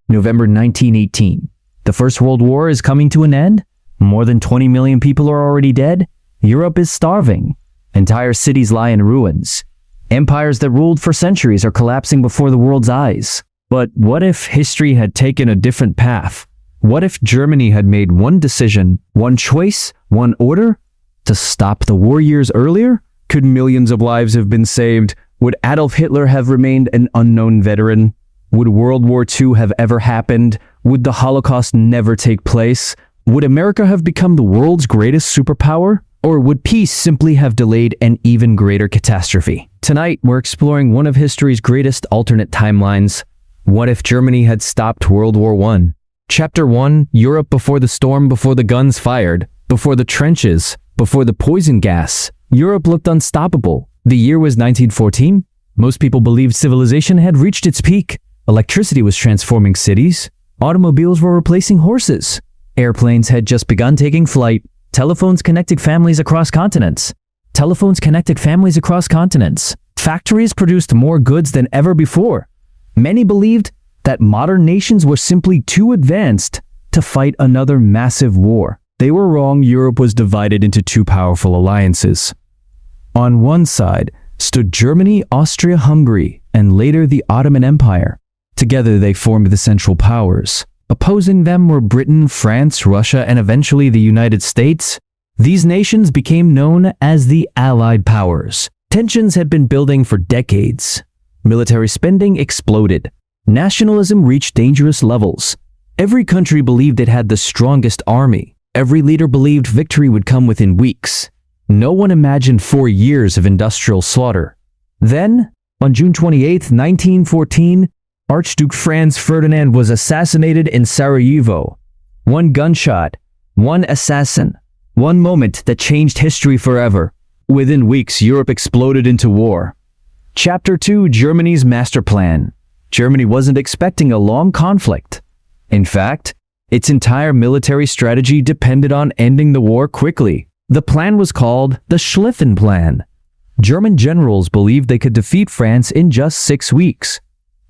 November 1918. The First World War is coming to an end. More than 20 million people are already dead. Europe is starving. Entire cities lie in ruins. Empires that ruled for centuries are collapsing before the world's eyes. But what if history had taken a different path? What if Germany had made one decision, one choice, one order to stop the war years earlier? Could millions of lives have been saved? Would Adolf Hitler have remained an unknown veteran? Would World War II have ever happened? Would the Holocaust never take place? Would America have become the world's greatest superpower? Or would peace simply have delayed an even greater catastrophe? Tonight, we're exploring one of history's greatest alternate timelines. What if Germany had stopped World War I? Chapter 1, Europe before the storm, before the guns fired, before the trenches, before the poison gas. Europe looked unstoppable. The year was 1914. Most people believed civilization had reached its peak. Electricity was transforming cities. Automobiles were replacing horses. Airplanes had just begun taking flight. Telephones connected families across continents. Factories produced more goods than ever before. Many believed that modern nations were simply too advanced to fight another massive war. They were wrong. Europe was divided into two powerful alliances. On one side stood Germany, Austria, Hungary, and later the Ottoman Empire. Together they formed the Central Powers. Opposing them were Britain, France, Russia, and eventually the United States. These nations became known as the Allied Powers. Tensions had been building for decades. Military spending exploded. Nationalism reached dangerous levels. Every country believed it had the strongest army. Every leader believed victory would come within weeks. No one imagined 4 years of industrial slaughter. Then, on June 28, 1914, Archduke Franz Ferdinand was assassinated in Sarajevo. One gunshot, one assassin, one moment that changed history forever. Within weeks, Europe exploded into war. Chapter 2, Germany's Master Plan. Germany wasn't expecting a long conflict. In fact, its entire military strategy depended on ending the war quickly. The plan was called the Schlieffen Plan. German generals believed they could defeat France in just 6 weeks,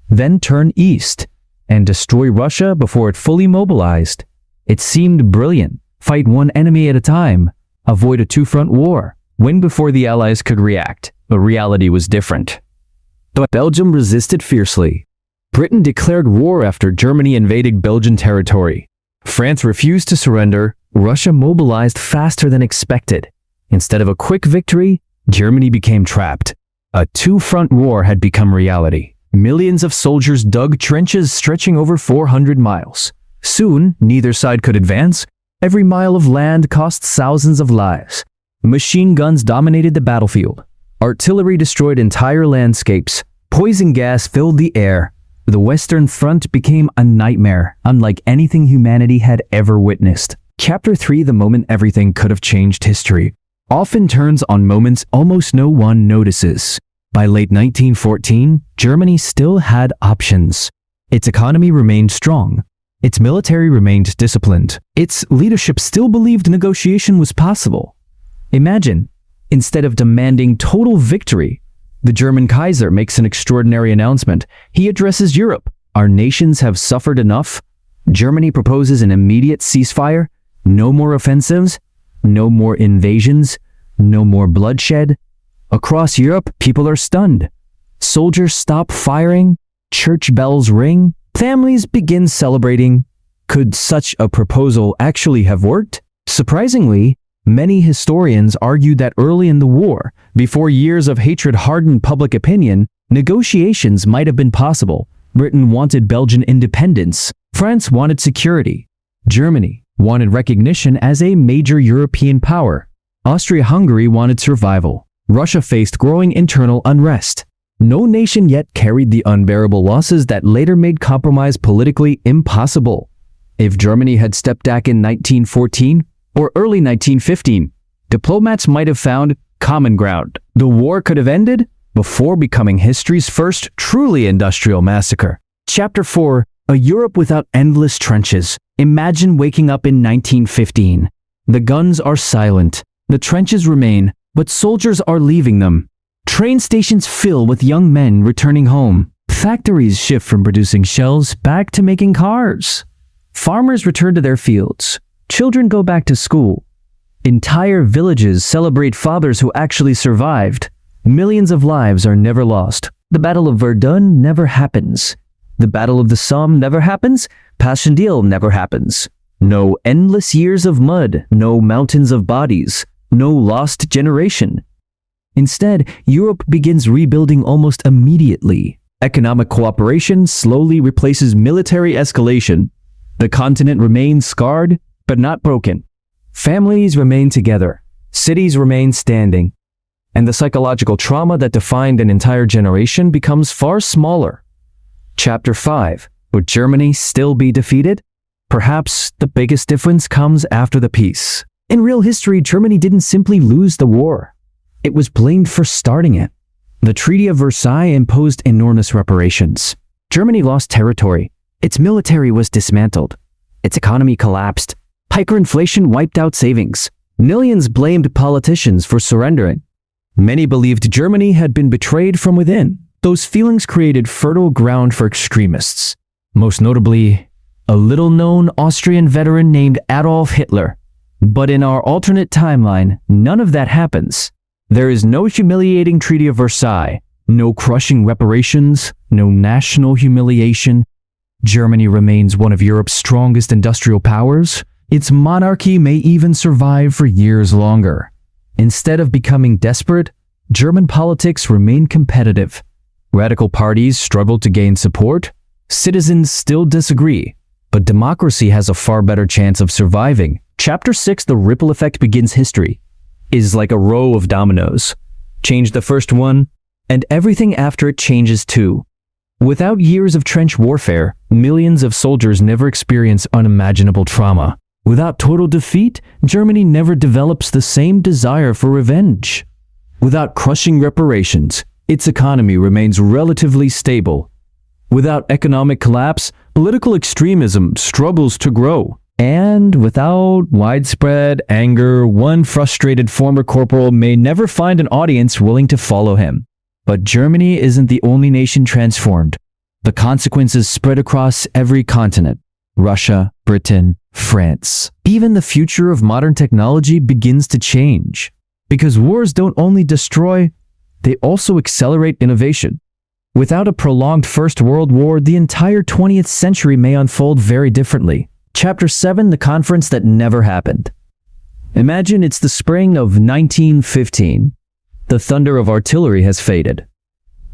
then turn east and destroy Russia before it fully mobilized. It seemed brilliant. Fight one enemy at a time. Avoid a two-front war. Win before the Allies could react. But reality was different. But Belgium resisted fiercely. Britain declared war after Germany invaded Belgian territory. France refused to surrender. Russia mobilized faster than expected. Instead of a quick victory, Germany became trapped. A two-front war had become reality. Millions of soldiers dug trenches stretching over 400 miles. Soon, neither side could advance. Every mile of land cost thousands of lives. Machine guns dominated the battlefield. Artillery destroyed entire landscapes. Poison gas filled the air. The Western Front became a nightmare, unlike anything humanity had ever witnessed. Chapter 3, the moment everything could have changed history, often turns on moments almost no one notices. By late 1914, Germany still had options. Its economy remained strong. Its military remained disciplined. Its leadership still believed negotiation was possible. Imagine, instead of demanding total victory, the German Kaiser makes an extraordinary announcement. He addresses Europe. Our nations have suffered enough. Germany proposes an immediate ceasefire. No more offensives. No more invasions. No more bloodshed. Across Europe, people are stunned. Soldiers stop firing. Church bells ring. Families begin celebrating. Could such a proposal actually have worked? Surprisingly, many historians argue that early in the war, before years of hatred hardened public opinion, negotiations might have been possible. Britain wanted Belgian independence. France wanted security. Germany wanted recognition as a major European power. Austria-Hungary wanted survival. Russia faced growing internal unrest. No nation yet carried the unbearable losses that later made compromise politically impossible. If Germany had stepped back in 1914 or early 1915, diplomats might have found common ground. The war could have ended before becoming history's first truly industrial massacre. Chapter 4, A Europe Without Endless Trenches. Imagine waking up in 1915. The guns are silent. The trenches remain, but soldiers are leaving them. Train stations fill with young men returning home. Factories shift from producing shells back to making cars. Farmers return to their fields. Children go back to school. Entire villages celebrate fathers who actually survived. Millions of lives are never lost. The Battle of Verdun never happens. The Battle of the Somme never happens. Passchendaele never happens. No endless years of mud, no mountains of bodies, no lost generation. Instead, Europe begins rebuilding almost immediately. Economic cooperation slowly replaces military escalation. The continent remains scarred, but not broken. Families remain together. Cities remain standing. And the psychological trauma that defined an entire generation becomes far smaller. Chapter 5. Would Germany still be defeated? Perhaps the biggest difference comes after the peace. In real history, Germany didn't simply lose the war. It was blamed for starting it. The Treaty of Versailles imposed enormous reparations. Germany lost territory. Its military was dismantled. Its economy collapsed. Hyperinflation wiped out savings. Millions blamed politicians for surrendering. Many believed Germany had been betrayed from within. Those feelings created fertile ground for extremists. Most notably, a little-known Austrian veteran named Adolf Hitler. But in our alternate timeline, none of that happens. There is no humiliating Treaty of Versailles, no crushing reparations, no national humiliation. Germany remains one of Europe's strongest industrial powers. Its monarchy may even survive for years longer. Instead of becoming desperate, German politics remain competitive. Radical parties struggle to gain support. Citizens still disagree, but democracy has a far better chance of surviving. Chapter 6, The Ripple Effect Begins History, is like a row of dominoes. Change the first one, and everything after it changes too. Without years of trench warfare, millions of soldiers never experience unimaginable trauma. Without total defeat, Germany never develops the same desire for revenge. Without crushing reparations, its economy remains relatively stable. Without economic collapse, political extremism struggles to grow. And without widespread anger, one frustrated former corporal may never find an audience willing to follow him. But Germany isn't the only nation transformed. The consequences spread across every continent. Russia, Britain, France. Even the future of modern technology begins to change. Because wars don't only destroy, they also accelerate innovation. Without a prolonged First World War, the entire 20th century may unfold very differently. Chapter 7, The Conference That Never Happened. Imagine it's the spring of 1915. The thunder of artillery has faded.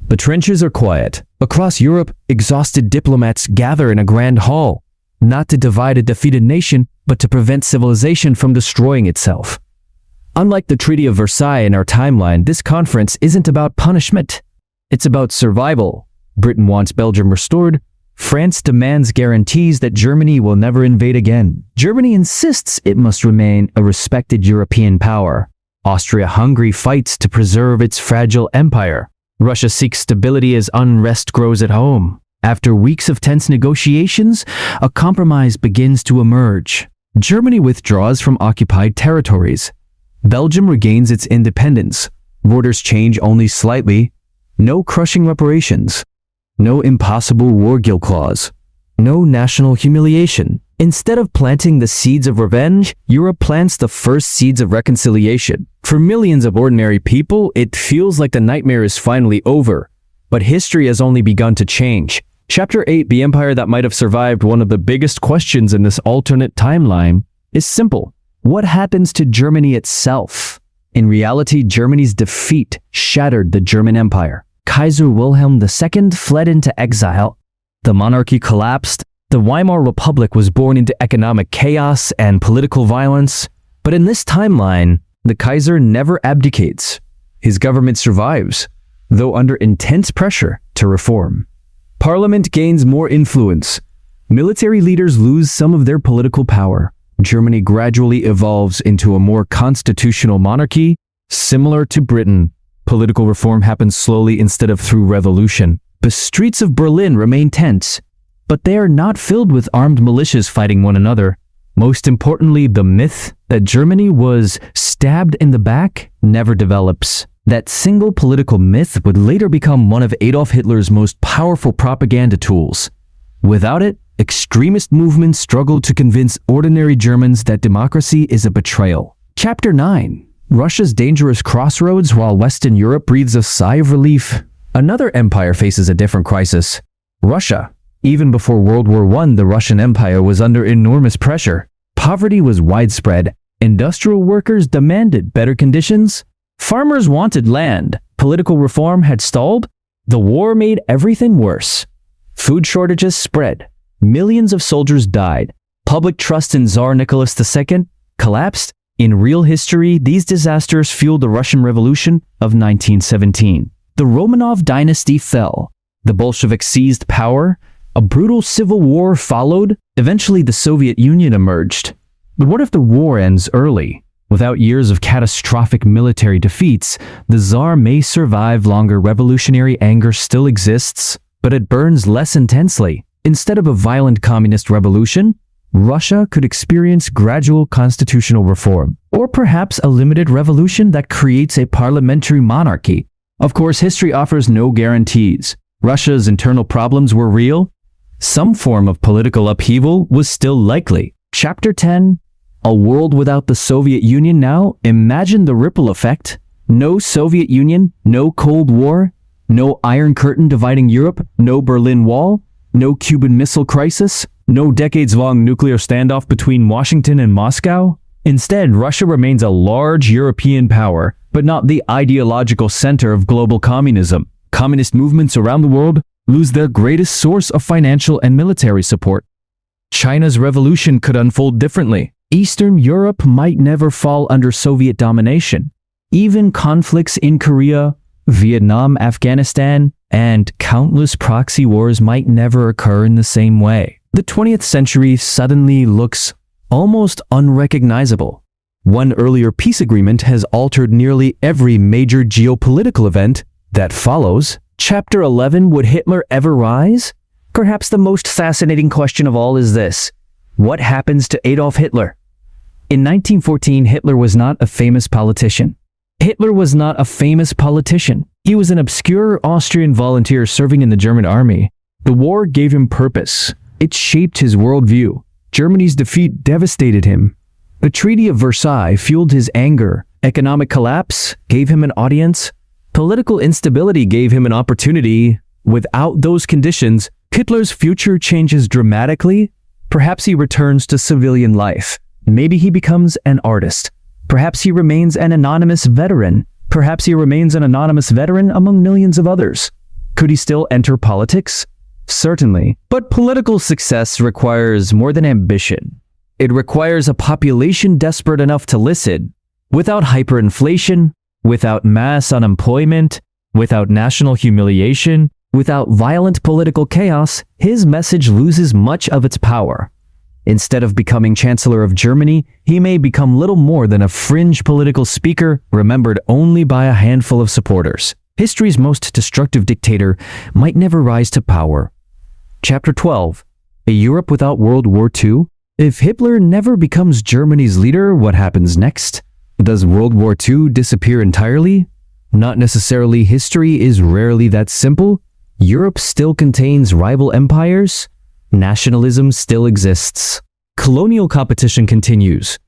The trenches are quiet. Across Europe, exhausted diplomats gather in a grand hall, not to divide a defeated nation, but to prevent civilization from destroying itself. Unlike the Treaty of Versailles in our timeline, this conference isn't about punishment. It's about survival. Britain wants Belgium restored. France demands guarantees that Germany will never invade again. Germany insists it must remain a respected European power. Austria-Hungary fights to preserve its fragile empire. Russia seeks stability as unrest grows at home. After weeks of tense negotiations, a compromise begins to emerge. Germany withdraws from occupied territories. Belgium regains its independence. Borders change only slightly. No crushing reparations. No impossible war guilt clause. No national humiliation. Instead of planting the seeds of revenge, Europe plants the first seeds of reconciliation. For millions of ordinary people, it feels like the nightmare is finally over. But history has only begun to change. Chapter 8, The Empire That Might Have Survived. One of the biggest questions in this alternate timeline is simple. What happens to Germany itself? In reality, Germany's defeat shattered the German Empire. Kaiser Wilhelm II fled into exile. The monarchy collapsed. The Weimar Republic was born into economic chaos and political violence. But in this timeline, the Kaiser never abdicates. His government survives, though under intense pressure to reform. Parliament gains more influence. Military leaders lose some of their political power. Germany gradually evolves into a more constitutional monarchy, similar to Britain. Political reform happens slowly instead of through revolution. The streets of Berlin remain tense, but they are not filled with armed militias fighting one another. Most importantly, the myth that Germany was stabbed in the back never develops. That single political myth would later become one of Adolf Hitler's most powerful propaganda tools. Without it, extremist movements struggled to convince ordinary Germans that democracy is a betrayal. Chapter 9. Russia's dangerous crossroads while Western Europe breathes a sigh of relief. Another empire faces a different crisis. Russia. Even before World War I, the Russian Empire was under enormous pressure. Poverty was widespread. Industrial workers demanded better conditions. Farmers wanted land. Political reform had stalled. The war made everything worse. Food shortages spread. Millions of soldiers died. Public trust in Tsar Nicholas II collapsed. In real history, these disasters fueled the Russian Revolution of 1917. The Romanov dynasty fell. The Bolsheviks seized power. A brutal civil war followed. Eventually, the Soviet Union emerged. But what if the war ends early? Without years of catastrophic military defeats, the Tsar may survive longer. Revolutionary anger still exists, but it burns less intensely. Instead of a violent communist revolution, Russia could experience gradual constitutional reform, or perhaps a limited revolution that creates a parliamentary monarchy. Of course, history offers no guarantees. Russia's internal problems were real. Some form of political upheaval was still likely. Chapter 10. A world without the Soviet Union now? Imagine the ripple effect. No Soviet Union, no Cold War, no Iron Curtain dividing Europe, no Berlin Wall, no Cuban Missile Crisis, no decades-long nuclear standoff between Washington and Moscow. Instead, Russia remains a large European power, but not the ideological center of global communism. Communist movements around the world lose their greatest source of financial and military support. China's revolution could unfold differently. Eastern Europe might never fall under Soviet domination. Even conflicts in Korea, Vietnam, Afghanistan, and countless proxy wars might never occur in the same way. The 20th century suddenly looks almost unrecognizable. One earlier peace agreement has altered nearly every major geopolitical event that follows. Chapter 11. Would Hitler ever rise? Perhaps the most fascinating question of all is this: what happens to Adolf Hitler? In 1914, Hitler was not a famous politician. Hitler was not a famous politician. He was an obscure Austrian volunteer serving in the German army. The war gave him purpose. It shaped his worldview. Germany's defeat devastated him. The Treaty of Versailles fueled his anger. Economic collapse gave him an audience. Political instability gave him an opportunity. Without those conditions, Hitler's future changes dramatically. Perhaps he returns to civilian life. Maybe he becomes an artist. Perhaps he remains an anonymous veteran. Perhaps he remains an anonymous veteran among millions of others. Could he still enter politics? Certainly. But political success requires more than ambition. It requires a population desperate enough to listen. Without hyperinflation, without mass unemployment, without national humiliation, without violent political chaos, his message loses much of its power. Instead of becoming Chancellor of Germany, he may become little more than a fringe political speaker remembered only by a handful of supporters. History's most destructive dictator might never rise to power. Chapter 12. A Europe without World War II? If Hitler never becomes Germany's leader, what happens next? Does World War II disappear entirely? Not necessarily. History is rarely that simple. Europe still contains rival empires. Nationalism still exists. Colonial competition continues.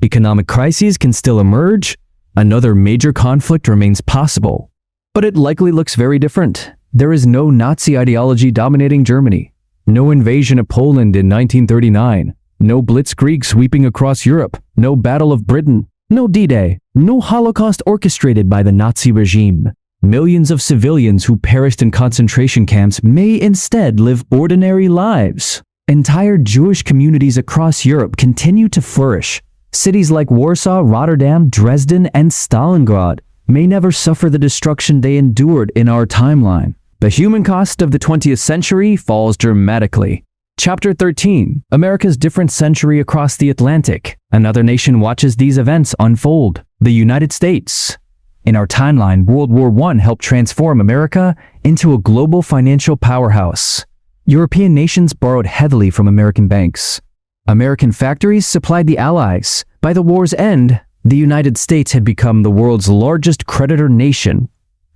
Economic crises can still emerge. Another major conflict remains possible. But it likely looks very different. There is no Nazi ideology dominating Germany. No invasion of Poland in 1939. No blitzkrieg sweeping across Europe. No Battle of Britain. No D-Day. No Holocaust orchestrated by the Nazi regime. Millions of civilians who perished in concentration camps may instead live ordinary lives. Entire Jewish communities across Europe continue to flourish. Cities like Warsaw, Rotterdam, Dresden, and Stalingrad may never suffer the destruction they endured in our timeline. The human cost of the 20th century falls dramatically. Chapter 13. America's different century across the Atlantic. Another nation watches these events unfold. The United States. In our timeline, World War I helped transform America into a global financial powerhouse. European nations borrowed heavily from American banks. American factories supplied the Allies. By the war's end, The United States had become the world's largest creditor nation.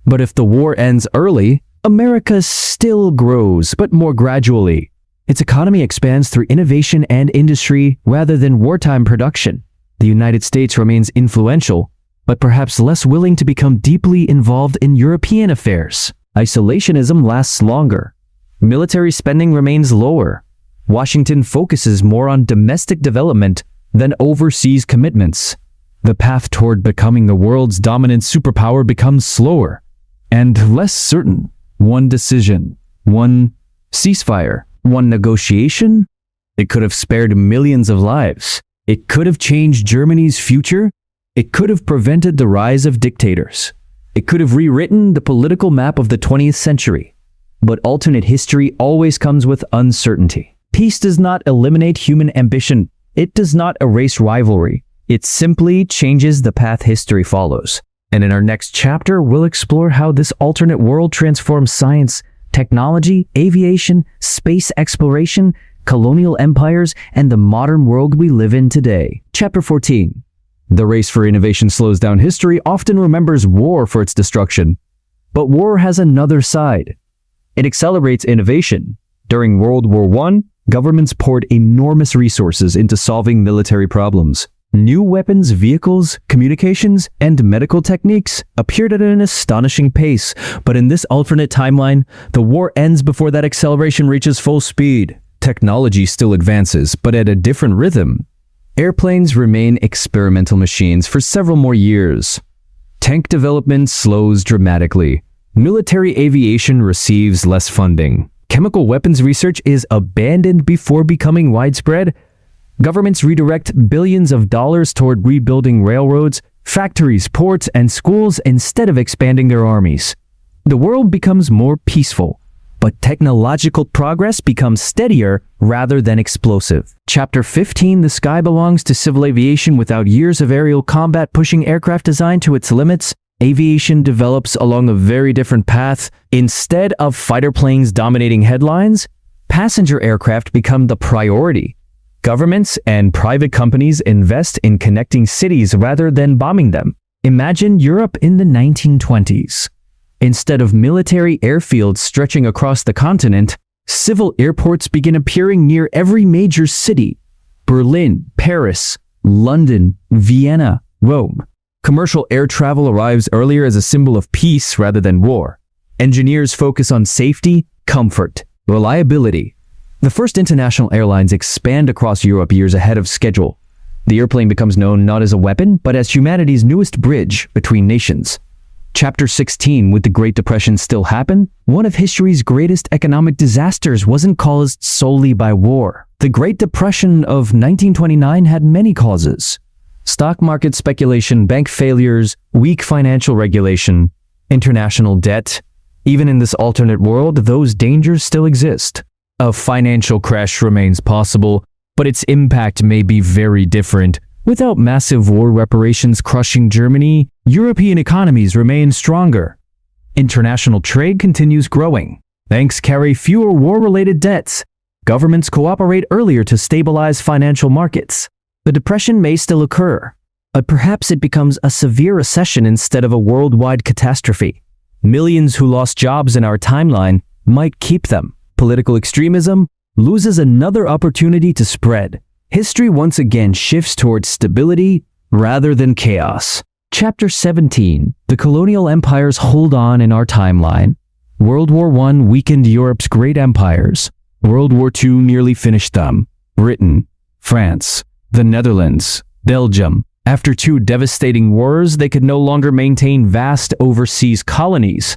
But if the war ends early, America still grows, but more gradually. Its economy expands through innovation and industry rather than wartime production. The United States remains influential, but perhaps less willing to become deeply involved in European affairs. Isolationism lasts longer. Military spending remains lower. Washington focuses more on domestic development than overseas commitments. The path toward becoming the world's dominant superpower becomes slower and less certain. One decision, one ceasefire, one negotiation. It could have spared millions of lives. It could have changed Germany's future. It could have prevented the rise of dictators. It could have rewritten the political map of the 20th century. But alternate history always comes with uncertainty. Peace does not eliminate human ambition. It does not erase rivalry. It simply changes the path history follows. And in our next chapter, we'll explore how this alternate world transforms science, technology, aviation, space exploration, colonial empires, and the modern world we live in today. Chapter 14. The race for innovation slows down history, often remembers war for its destruction. But war has another side. It accelerates innovation. During World War I, governments poured enormous resources into solving military problems. New weapons, vehicles, communications, and medical techniques appeared at an astonishing pace, but in this alternate timeline, the war ends before that acceleration reaches full speed. Technology still advances, but at a different rhythm. Airplanes remain experimental machines for several more years. Tank development slows dramatically. Military aviation receives less funding. Chemical weapons research is abandoned before becoming widespread. Governments redirect billions of dollars toward rebuilding railroads, factories, ports, and schools instead of expanding their armies. The world becomes more peaceful, but technological progress becomes steadier rather than explosive. Chapter 15. The sky belongs to civil aviation. Without years of aerial combat pushing aircraft design to its limits, aviation develops along a very different path. Instead of fighter planes dominating headlines, passenger aircraft become the priority. Governments and private companies invest in connecting cities rather than bombing them. Imagine Europe in the 1920s. Instead of military airfields stretching across the continent, civil airports begin appearing near every major city. Berlin, Paris, London, Vienna, Rome. Commercial air travel arrives earlier as a symbol of peace rather than war. Engineers focus on safety, comfort, reliability. The first international airlines expand across Europe years ahead of schedule. The airplane becomes known not as a weapon, but as humanity's newest bridge between nations. Chapter 16. Would the Great Depression still happen? One of history's greatest economic disasters wasn't caused solely by war. The Great Depression of 1929 had many causes. Stock market speculation, bank failures, weak financial regulation, international debt. Even in this alternate world, those dangers still exist. A financial crash remains possible, but its impact may be very different. Without massive war reparations crushing Germany, European economies remain stronger. International trade continues growing. Banks carry fewer war-related debts. Governments cooperate earlier to stabilize financial markets. The depression may still occur, but perhaps it becomes a severe recession instead of a worldwide catastrophe. Millions who lost jobs in our timeline might keep them. Political extremism loses another opportunity to spread. History once again shifts towards stability rather than chaos. Chapter 17. The colonial empires hold on in our timeline. World War I weakened Europe's great empires. World War II nearly finished them. Britain, France, the Netherlands, Belgium. After two devastating wars, they could no longer maintain vast overseas colonies.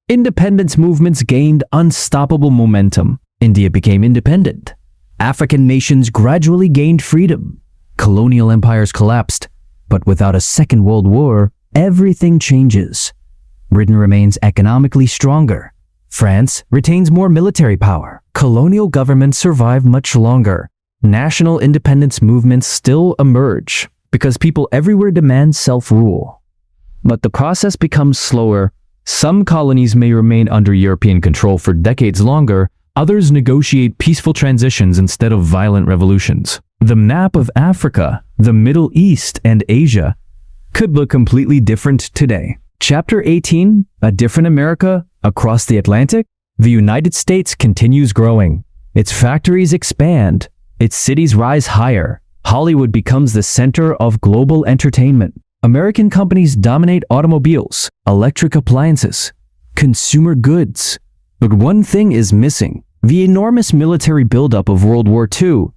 Independence movements gained unstoppable momentum. India became independent. African nations gradually gained freedom. Colonial empires collapsed. But without a Second World War, everything changes. Britain remains economically stronger. France retains more military power. Colonial governments survive much longer. National independence movements still emerge because people everywhere demand self-rule. But the process becomes slower. Some colonies may remain under European control for decades longer. Others negotiate peaceful transitions instead of violent revolutions. The map of Africa, the Middle East, and Asia could look completely different today. Chapter 18, A Different America Across the Atlantic. The United States continues growing. Its factories expand. Its cities rise higher. Hollywood becomes the center of global entertainment. American companies dominate automobiles, electric appliances, consumer goods. But one thing is missing: the enormous military buildup of World War II.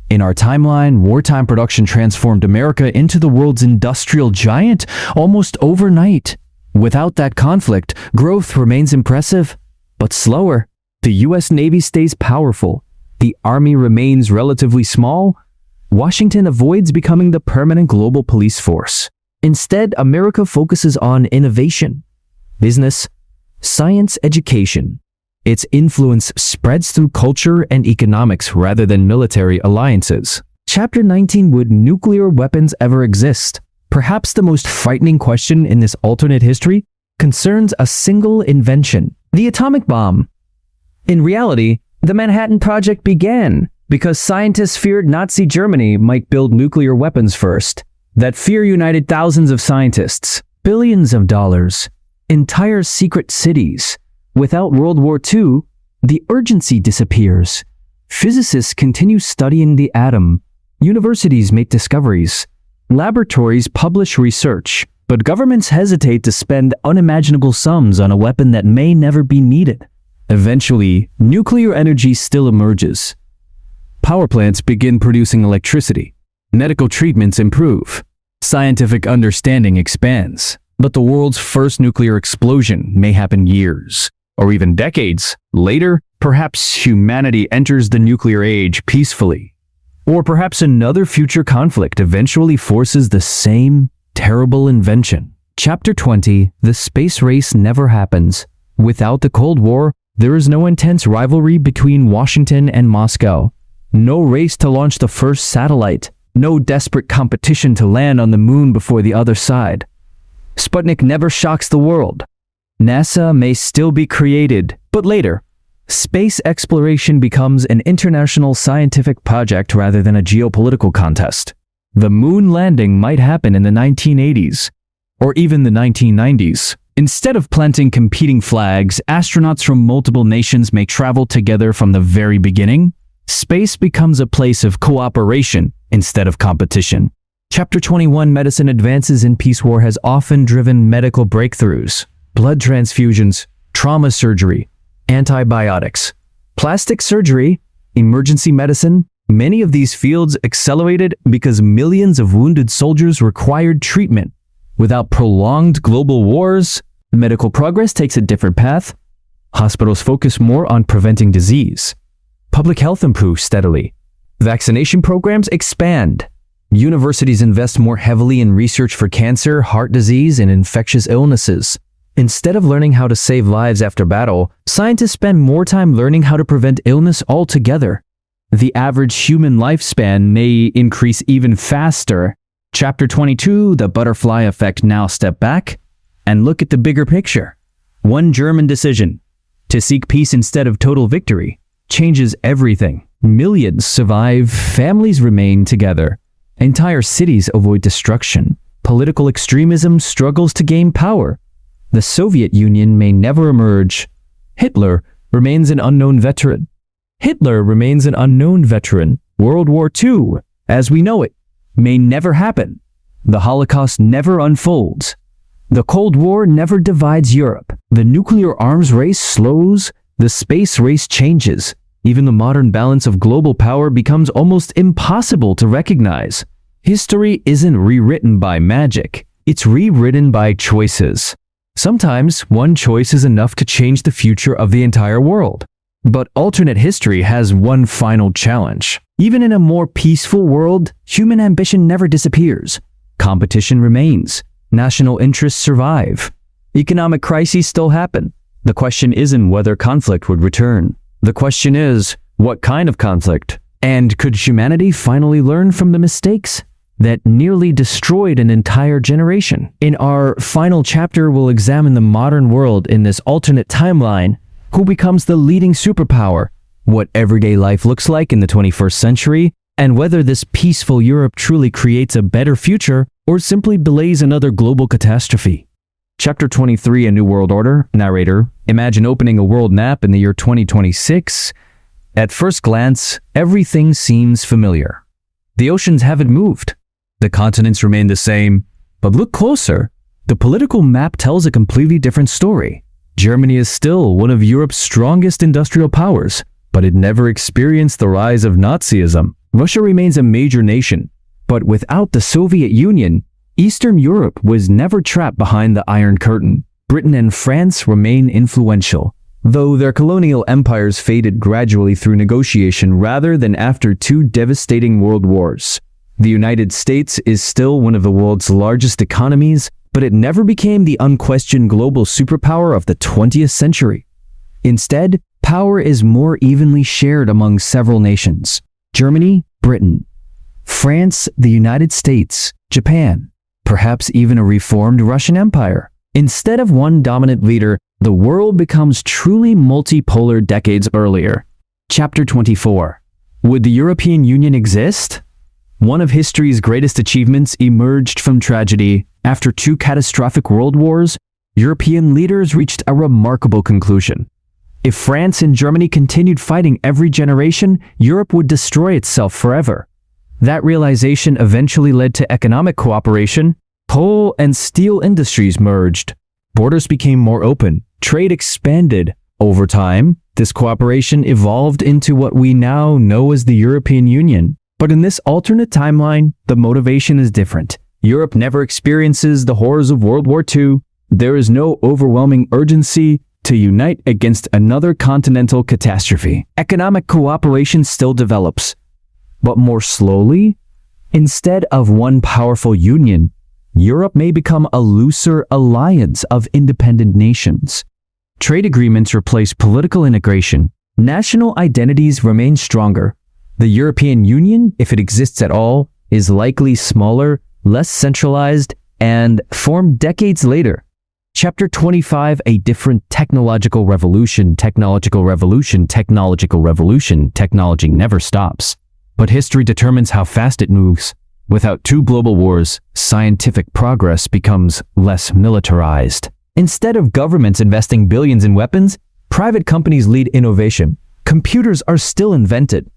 In our timeline, wartime production transformed America into the world's industrial giant almost overnight. Without that conflict, growth remains impressive, but slower. The U.S. Navy stays powerful. The Army remains relatively small. Washington avoids becoming the permanent global police force. Instead, America focuses on innovation, business, science, education. Its influence spreads through culture and economics rather than military alliances. Chapter 19, Would nuclear weapons ever exist? Perhaps the most frightening question in this alternate history concerns a single invention: the atomic bomb. In reality, the Manhattan Project began because scientists feared Nazi Germany might build nuclear weapons first. That fear united thousands of scientists, billions of dollars, entire secret cities. Without World War II, the urgency disappears. Physicists continue studying the atom. Universities make discoveries. Laboratories publish research. But governments hesitate to spend unimaginable sums on a weapon that may never be needed. Eventually, nuclear energy still emerges. Power plants begin producing electricity. Medical treatments improve. Scientific understanding expands. But the world's first nuclear explosion may happen years, or even decades later. Perhaps humanity enters the nuclear age peacefully. Or perhaps another future conflict eventually forces the same terrible invention. Chapter 20, The Space Race Never Happens. Without the Cold War, there is no intense rivalry between Washington and Moscow. No race to launch the first satellite. No desperate competition to land on the moon before the other side. Sputnik never shocks the world. NASA may still be created, but later, space exploration becomes an international scientific project rather than a geopolitical contest. The moon landing might happen in the 1980s, or even the 1990s. Instead of planting competing flags, astronauts from multiple nations may travel together from the very beginning. Space becomes a place of cooperation instead of competition. Chapter 21, Medicine Advances in Peace War has often driven medical breakthroughs. Blood transfusions, trauma surgery, antibiotics, plastic surgery, emergency medicine. Many of these fields accelerated because millions of wounded soldiers required treatment. Without prolonged global wars, medical progress takes a different path. Hospitals focus more on preventing disease. Public health improves steadily. Vaccination programs expand. Universities invest more heavily in research for cancer, heart disease, and infectious illnesses. Instead of learning how to save lives after battle, scientists spend more time learning how to prevent illness altogether. The average human lifespan may increase even faster. Chapter 22, The Butterfly Effect. Now step back and look at the bigger picture. One German decision to seek peace instead of total victory changes everything. Millions survive, families remain together, entire cities avoid destruction. Political extremism struggles to gain power. The Soviet Union may never emerge. Hitler remains an unknown veteran. World War II, as we know it, may never happen. The Holocaust never unfolds. The Cold War never divides Europe. The nuclear arms race slows. The space race changes. Even the modern balance of global power becomes almost impossible to recognize. History isn't rewritten by magic. It's rewritten by choices. Sometimes one choice is enough to change the future of the entire world. But alternate history has one final challenge. Even in a more peaceful world, human ambition never disappears. Competition remains. National interests survive. Economic crises still happen. The question isn't whether conflict would return. The question is, what kind of conflict? And could humanity finally learn from the mistakes that nearly destroyed an entire generation? In our final chapter, we'll examine the modern world in this alternate timeline. Who becomes the leading superpower? What everyday life looks like in the 21st century? and whether this peaceful Europe truly creates a better future or simply belays another global catastrophe. Chapter 23, A New World Order. Narrator: imagine opening a world map in the year 2026. At first glance, everything seems familiar. The oceans haven't moved. The continents remain the same. But look closer. The political map tells a completely different story. Germany is still one of Europe's strongest industrial powers, but it never experienced the rise of Nazism. Russia remains a major nation, but without the Soviet Union, Eastern Europe was never trapped behind the Iron Curtain. Britain and France remain influential, though their colonial empires faded gradually through negotiation rather than after two devastating world wars. The United States is still one of the world's largest economies, but it never became the unquestioned global superpower of the 20th century. Instead, power is more evenly shared among several nations: Germany, Britain, France, the United States, Japan, perhaps even a reformed Russian Empire. Instead of one dominant leader, the world becomes truly multipolar decades earlier. Chapter 24. Would the European Union exist? One of history's greatest achievements emerged from tragedy. After two catastrophic world wars, European leaders reached a remarkable conclusion. If France and Germany continued fighting every generation, Europe would destroy itself forever. That realization eventually led to economic cooperation. Coal and steel industries merged. Borders became more open. Trade expanded. Over time, this cooperation evolved into what we now know as the European Union. But in this alternate timeline, the motivation is different. Europe never experiences the horrors of World War II. There is no overwhelming urgency to unite against another continental catastrophe. Economic cooperation still develops, but more slowly. Instead of one powerful union, Europe may become a looser alliance of independent nations. Trade agreements replace political integration. National identities remain stronger. The European Union, if it exists at all, is likely smaller, less centralized, and formed decades later. Chapter 25, A Different Technological Revolution. Technological revolution, technological revolution. Technology never stops. But history determines how fast it moves. Without two global wars, scientific progress becomes less militarized. Instead of governments investing billions in weapons, private companies lead innovation. Computers are still invented.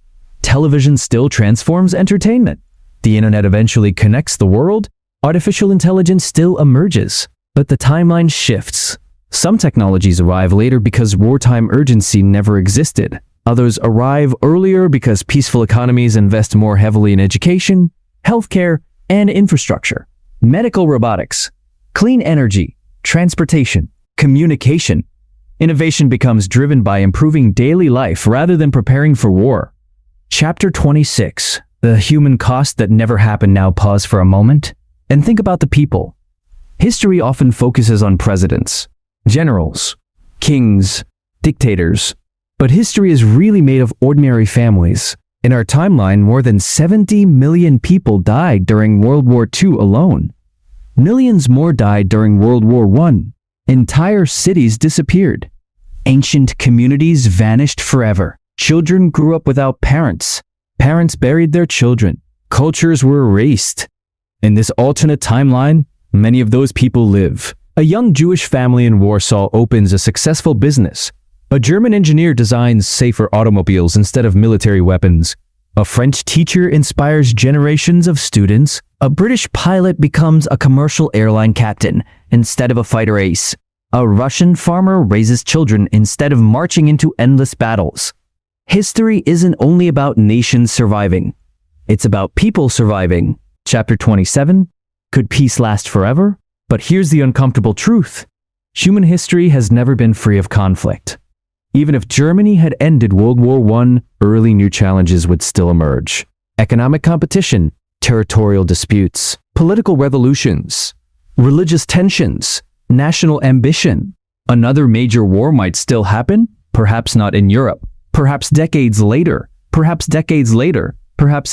Television still transforms entertainment. The internet eventually connects the world. Artificial intelligence still emerges. But the timeline shifts. Some technologies arrive later because wartime urgency never existed. Others arrive earlier because peaceful economies invest more heavily in education, healthcare, and infrastructure. Medical robotics, clean energy, transportation, communication. Innovation becomes driven by improving daily life rather than preparing for war. Chapter 26. The human cost that never happened. Now pause for a moment and think about the people. History often focuses on presidents, generals, kings, dictators, but history is really made of ordinary families. In our timeline, more than 70 million people died during World War II alone. Millions more died during World War I. Entire cities disappeared. Ancient communities vanished forever. Children grew up without parents. Parents buried their children. Cultures were erased. In this alternate timeline, many of those people live. A young Jewish family in Warsaw opens a successful business. A German engineer designs safer automobiles instead of military weapons. A French teacher inspires generations of students. A British pilot becomes a commercial airline captain instead of a fighter ace. A Russian farmer raises children instead of marching into endless battles. History isn't only about nations surviving. It's about people surviving. Chapter 27. Could peace last forever? But here's the uncomfortable truth. Human history has never been free of conflict. Even if Germany had ended World War I, early new challenges would still emerge. Economic competition, territorial disputes, political revolutions, religious tensions, national ambition. Another major war might still happen, perhaps not in Europe, perhaps decades later, perhaps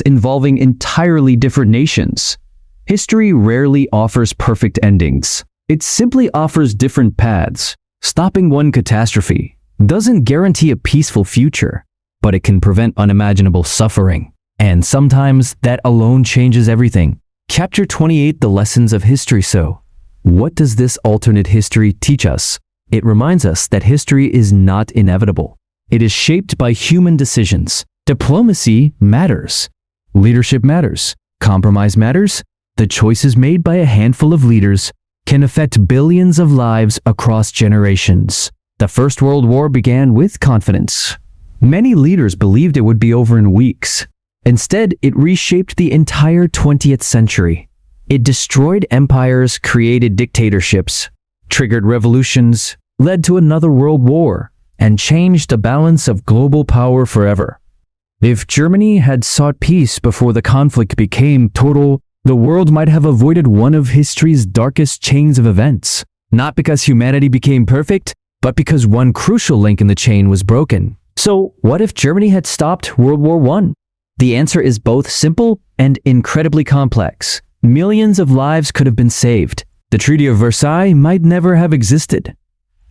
involving entirely different nations. History rarely offers perfect endings. It simply offers different paths. Stopping one catastrophe doesn't guarantee a peaceful future, but it can prevent unimaginable suffering. And sometimes that alone changes everything. Chapter 28, The Lessons of History. So, what does this alternate history teach us? It reminds us that history is not inevitable. It is shaped by human decisions. Diplomacy matters. Leadership matters. Compromise matters. The choices made by a handful of leaders can affect billions of lives across generations. The First World War began with confidence. Many leaders believed it would be over in weeks. Instead, it reshaped the entire 20th century. It destroyed empires, created dictatorships, triggered revolutions, led to another world war, and changed the balance of global power forever. If Germany had sought peace before the conflict became total, the world might have avoided one of history's darkest chains of events. Not because humanity became perfect, but because one crucial link in the chain was broken. So, what if Germany had stopped World War I? The answer is both simple and incredibly complex. Millions of lives could have been saved. The Treaty of Versailles might never have existed.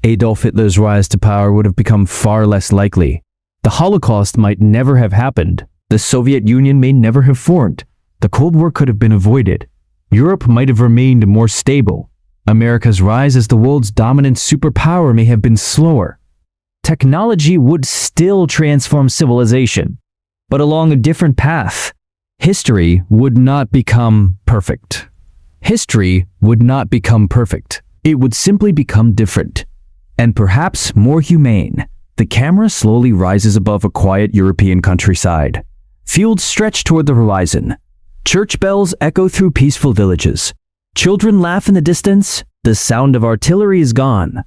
Adolf Hitler's rise to power would have become far less likely. The Holocaust might never have happened. The Soviet Union may never have formed. The Cold War could have been avoided. Europe might have remained more stable. America's rise as the world's dominant superpower may have been slower. Technology would still transform civilization, but along a different path. History would not become perfect. History would not become perfect. It would simply become different, and perhaps more humane. The camera slowly rises above a quiet European countryside. Fields stretch toward the horizon. Church bells echo through peaceful villages. Children laugh in the distance. The sound of artillery is gone.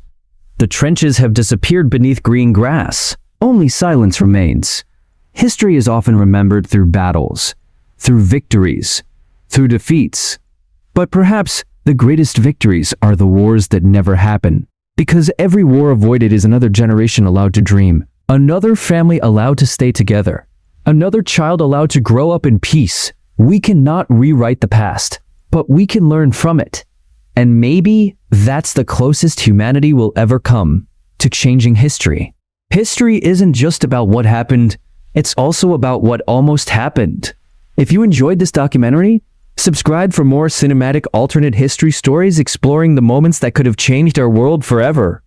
The trenches have disappeared beneath green grass. Only silence remains. History is often remembered through battles, through victories, through defeats. But perhaps the greatest victories are the wars that never happen. Because every war avoided is another generation allowed to dream, another family allowed to stay together, another child allowed to grow up in peace. We cannot rewrite the past, but we can learn from it. And maybe that's the closest humanity will ever come to changing history. History isn't just about what happened, it's also about what almost happened. If you enjoyed this documentary, subscribe for more cinematic alternate history stories exploring the moments that could have changed our world forever.